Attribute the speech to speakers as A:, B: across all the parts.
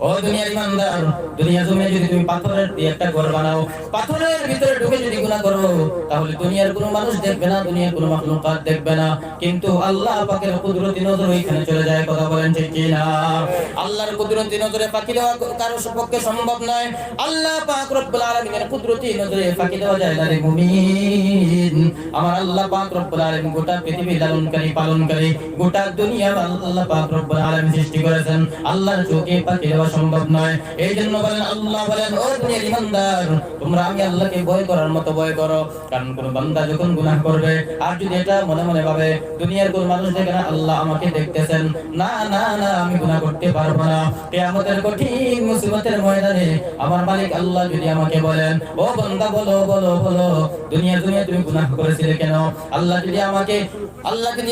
A: ও দুনিয়ার ইমানদার, দুনিয়া জমিনে যদি তুমি পাথরের দিয়ে একটা ঘর বানাও, পাথরের ভিতরে ঢুকে যদি গুনাহ করো, তাহলে দুনিয়ার কোনো মানুষ দেখবে না, দুনিয়ার কোনো মাখলুকাত দেখবে না, কিন্তু আল্লাহ পাকের কুদরতি নজর ওইখানে চলে যায়। কথা বলেন ঠিক কি না? আল্লাহর কুদরতি নজরে ফাঁকি দেওয়া কারো পক্ষে সম্ভব নয়। আল্লাহ পাক রব্বুল আলামিনের কুদরতি নজরে ফাঁকি দেওয়া যায় না রে মুমিন। আমার আল্লাহ পাক রব্বুল আলামিন গোটা পৃথিবী লালনকারী পালনকারী, গোটা দুনিয়া আল্লাহ পাক রব্বুল আলামিন সৃষ্টি করেছেন। আল্লাহর চোখে ফাঁকি দেওয়া সম্ভব নয়। এই জন্য বলেন, আল্লাহ বলেন, ও দুনিয়ার ইমানদার, তোমরা আমি আল্লাহকে ভয় করার মতো ভয় করো। কারণ কোন বান্দা যখন গুনাহ করবে, আর যদি এটা মনে মনে ভাবে দুনিয়ার কোন মানুষ দেখে না, আল্লাহ আমাকে দেখতেছেন, না না না, আমি গুনাহ করতে পারবো না, কিয়ামতের কঠিন মুসিবতের ময়দানে আমার মালিক আল্লাহ যদি আমাকে বলেন, ও বান্দা বলো বলো বলো, দুনিয়া তুমি গুনাহ করেছিলে কেন? আল্লাহ যদি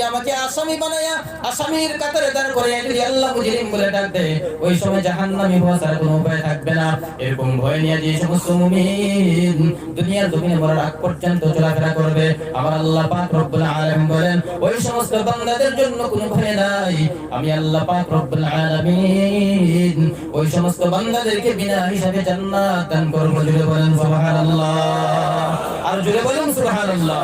A: আমাকে আসামি বানায়া আসামির কাতারে দাঁড় করিয়ে যদি আল্লাহ মুজরিম বলে ডাক দেয়, ওই সময় জাহান্নামী হওয়া ছাড়া কোনো উপায় থাকবে না। এরকম ভয় নিয়ে যে সমস্ত মুমিন দুনিয়ার জমিনে মরার আগ পর্যন্ত চলাফেরা করবে, আমার আল্লাহ পাক রব্বুল আলামিন বলেন, ওই সমস্ত বান্দাদের জন্য কোনো ভয় নাই। আমি আল্লাহ পাক রব্বুল আলামিন ওই সমস্ত বান্দাদেরকে বিনা হিসাবে জান্নাত দান করব। জুড়ে বলেন সুবহানাল্লাহ, আর জুড়ে বলেন সুবহানাল্লাহ।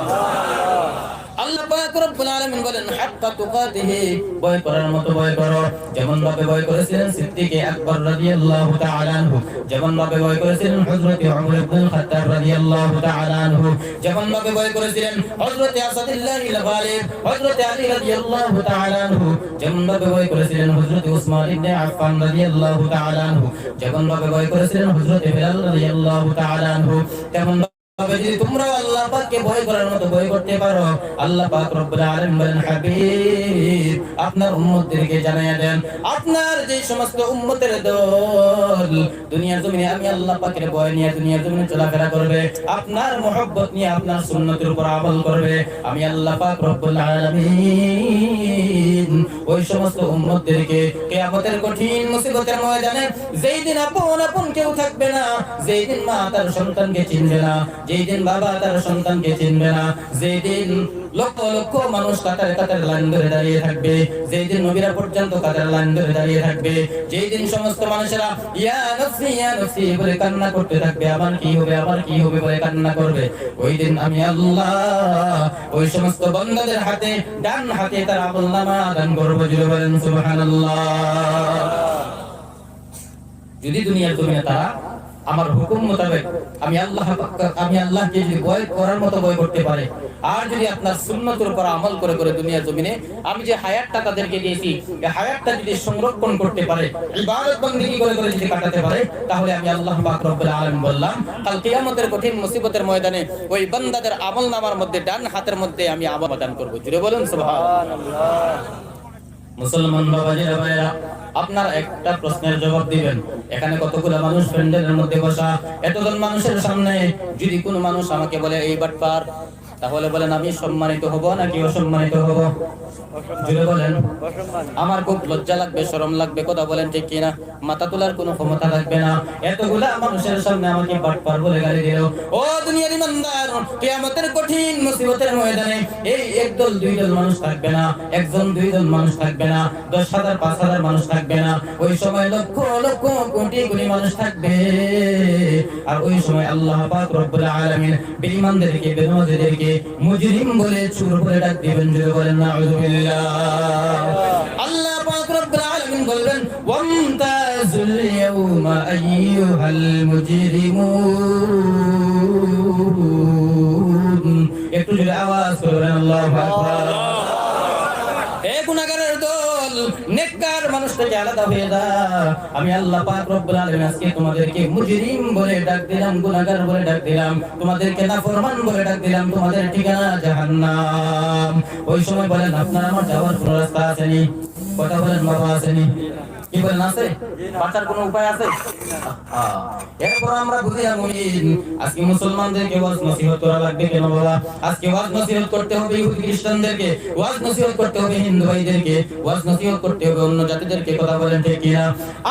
A: আল্লাহ পাক রব্বুল আলামিন বলেন, হাক্কা তুকাতিহি, ভয় করার মতো ভয় করো। যেমন ভাবে ভয় করেছিলেন সিদ্দিকে আকবর রাদিয়াল্লাহু তাআলা আনহু, যেমন ভাবে ভয় করেছিলেন হযরত ওমর ইবনে খাত্তাব রাদিয়াল্লাহু তাআলা আনহু, যেমন ভাবে ভয় করেছিলেন হযরত আসাদুল্লাহ ইল গালিব হযরত আলী রাদিয়াল্লাহু তাআলা আনহু, যেমন ভাবে ভয় করেছিলেন হযরত উসমান ইবনে আফফান রাদিয়াল্লাহু তাআলা আনহু, যেমন ভাবে ভয় করেছিলেন হযরত বিলাল রাদিয়াল্লাহু তাআলা আনহু, তেমন তবে যদি তোমরা আল্লাহ পাককে ভয় করার মতো ভয় করতে পারো, আল্লাহ পাক রব্বুল আলামিন বলেন, হাবিব আপনার উম্মতদেরকে জানাইয়া দেন, আপনার যে সমস্ত উম্মতের দল দুনিয়ার জমিনে আমি আল্লাহ পাকের ভয় নিয়ে দুনিয়ার জমিনে চলাফেরা করবে, আপনার মহব্বত নিয়ে আপনার সুন্নতের উপর আমল করবে, আমি আল্লাহ পাক রব্বুল আলামিন ওই সমস্ত উম্মতদেরকে কিয়ামতের কঠিন মুসিবতের ময়দানে, যেই দিন আপন কেউ থাকবে না, যেই দিন মা তার সন্তানকে চিনবে না, যেই দিন বাবা তার সন্তানকে চিনবে না, যেই দিন লক্ষ লক্ষ মানুষ কাতারে কাতারে লাইন ধরে দাঁড়িয়ে থাকবে, যেই দিন নবীরা পর্যন্ত কাতারে লাইন ধরে দাঁড়িয়ে থাকবে, যেই দিন সমস্ত মানুষেরা ইয়া নফসি বলে কান্না করতে থাকবে, আমার কি হবে বলে কান্না করবে, ওই দিন আমি আল্লাহ ওই সমস্ত বান্দাদের হাতে ডান হাতে তার আমলনামা দান করব। জুড়ে বলেন সুবহানাল্লাহ। যদি দুনিয়ার জমিনে তারা আমার হুকুম মোতাবেক আমি আল্লাহকে যদি ভয় করার মতো ভয় করতে পারে, আর যদি আপনার সুন্নতের উপর আমল করে করে দুনিয়ার জমিনে আমি যে হায়াতটা তাদেরকে দিয়েছি, এই হায়াতটা যদি সংরক্ষণ করতে পারে, ইবাদত বندگی করে করে যদি কাটাতে পারে, তাহলে আমি আল্লাহ পাক রব্বুল আলামিন বললাম, কাল কিয়ামতের কঠিন মুসিবতের ময়দানে ওই বান্দাদের আমলনামার মধ্যে ডান হাতের মধ্যে আমি আমল দান করব। জুড়ে বলুন সুবহানাল্লাহ। মুসলমান বাবাজিরা ভাইরা, আপনার একটা প্রশ্নের জবাব দিবেন, এখানে কতগুলো মানুষ প্যান্ডেলের মধ্যে বসা, এতজন মানুষের সামনে যদি কোনো মানুষ আমাকে বলে এই বাটপার, তাহলে বলেন আমি সম্মানিত হব নাকি অসম্মানিত হব? জুড়ে বলেন। আমার খুব লজ্জা লাগবে, শরম লাগবে, কথা বলেন ঠিক কিনা? মাথা তোলার কোনো ক্ষমতা লাগবে না। এতগুলা মানুষের সামনে আমাকে বাটপার বলে গালি দিল। ও দুনিয়ার ইমানদার, কিয়ামতের কঠিন মুসিবতের ময়দানে এই একদল দুইদল মানুষ থাকবে না, একজন দুইজন মানুষ থাকবে না, 10,000 5,000 মানুষ থাকবে না, ওই সময় লক্ষ লক্ষ কোটি কোটি মানুষ থাকবে। আর ওই সময় আল্লাহ পাক রব্বুল আলামিন বেঈমানদেরকে বেনামাজীদেরকে মুজরিম বলে চোর বলে ডাক দিবেন। জুড়ে বলেন নাউযুবিল্লাহ। আল্লাহ পাক রব্বুল আলামিন বলবেন, ওয়ামতাজুল ইয়াউমা আইয়ুহাল মুজরিমুন। একটু জোরে আওয়াজ করবেন আল্লাহু আকবার। হে গুনাহগারের দল, নেককার মানুষ থেকে আলাদা হয়ে যা। আমি আল্লাহ পাক রব্বুল আলামিন আজকে তোমাদেরকে মুজরিম বলে ডাক দিলাম, গুনাহগার বলে ডাক দিলাম, তোমাদেরকে নাফরমান বলে ডাক দিলাম, তোমাদের ঠিকানা জাহান্নাম। ওই সময় বলেন, আপনার আমার যাওয়ার কোনো রাস্তা আসেনি? কথা বলেন, বাবা আসেনি? কি বলেন, আছে? বাঁচার কোনো উপায় আছে? এরপর আমরা বুঝি মুমিন, আজকে মুসলমানদেরকে ওয়াজ নসিহত করা লাগবে কেন বাবা? আজকে ওয়াজ নসিহত করতে হবে ইহুদি খ্রিস্টানদেরকে, ওয়াজ নসিহত করতে হবে হিন্দু ভাইদেরকে, ওয়াজ নসিহত করতে হবে অন্য জাতিদেরকে। কথা বলেন ঠিক কিনা?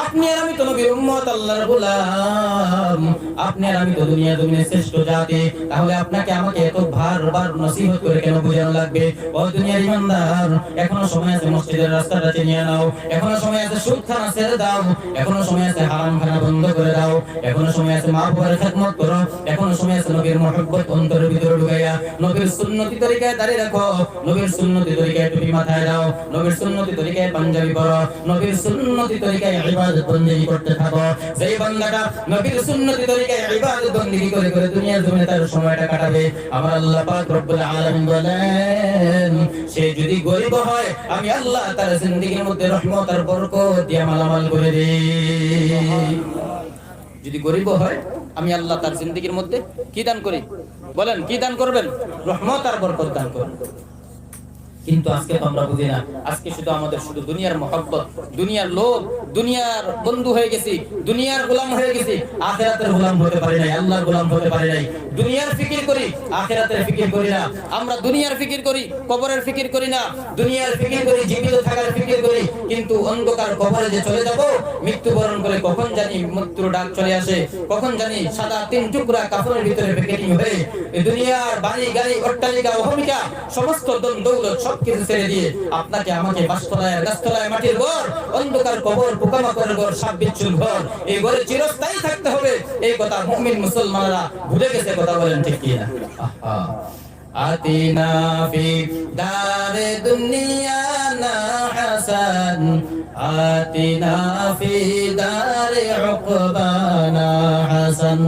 A: আপনি আর আমি তো নবীর উম্মত, আল্লাহর গোলাম, আপনি আর আমি তো দুনিয়া জমিনের শ্রেষ্ঠ জাতি, তাহলে আপনাকে আমাকে এত বারবার নসিহত করে কেন বোঝানো লাগবে? ও দুনিয়ার ইমানদার, এখনো সময় আছে মসজিদের রাস্তাটা চিনিয়ে নাও, এখনো সময় আছে সুদ খানা ছেড়ে দাও, এখনো সময় আছে হারাম খানা বন্ধ করে দাও, এখনো সময় আছে মা বাবার খেদমত করো, এখনো সময় আছে নবীর মহব্বত অন্তরের ভিতরে ঢুকাইয়া নবীর সুন্নতি তরিকায় দাঁড়িয়ে রাখো, নবীর সুন্নতি তরিকায় টুপি মাথায় দাও, নবীর সুন্নতি তরিকায় পাঞ্জাবি পরো, নবীর সুন্নতি তরিকায় ইবাদত বন্দেগী করতে থাকো। যেই বান্দাটা নবীর সুন্নতি তরিকায় ইবাদত বন্দেগী করে করে দুনিয়ার জমিনে তার সময়টা কাটাবে, আমার আল্লাহ পাক রব্বুল আলামিন বলেন সে যদি গরিব হয় আমি আল্লাহ তার জিন্দেগীর মধ্যে রহমত আর বরকত দিয়ে মালামাল করে দেই। যদি গরিব হয় আমি আল্লাহ তার জিন্দেগীর মধ্যে কি দান করি? বলেন কি দান করবেন? রহমত আর বরকত দান করবেন। কিন্তু আজকে তো আমরা বুঝি না, আজকে শুধু আমাদের শুধু দুনিয়ার মহব্বত, দুনিয়ার লোভ, দুনিয়ার বন্ধু হয়ে গেছি, দুনিয়ার গোলাম হয়ে গেছি, আখিরাতের গোলাম হতে পারি নাই, আল্লাহর গোলাম হতে পারি নাই। দুনিয়ার ফিকির করি, আখিরাতের ফিকির করি না। আমরা দুনিয়ার ফিকির করি, কবরের ফিকির করি না। দুনিয়ার ফিকির করি, জীবিত থাকার ফিকির করি, কিন্তু অন্ধকার কবরে যে চলে যাব, মৃত্যুবরণ করে কখন জানি মৃত্যুর ডাক চলে আসে, কখন জানি সাদা 3 টুকরা কাপড়ের ভিতরে প্যাকেটিং হয়ে এই দুনিয়ার বাড়ি গাড়ি অট্টালিকা অহমিকা সমস্ত দৌলত সবকিছু ছেড়ে দিয়ে আপনাকে আমাকে বাসতলায় গাছতলায় মাটির ঘর, অন্ধকার কবর, পোকামাকড়ের ঘর, সাপ বিচ্ছুর ঘর, এই ঘরে চিরস্থায়ী থাকতে হবে। এই কথা মুমিন মুসলমানরা ভুলে গেছে। কথা বলেন ঠিক কি না? আতিনা ফি দারে দুনিয়া না হাসান, আতিনা ফি দারে উকবানা হাসান।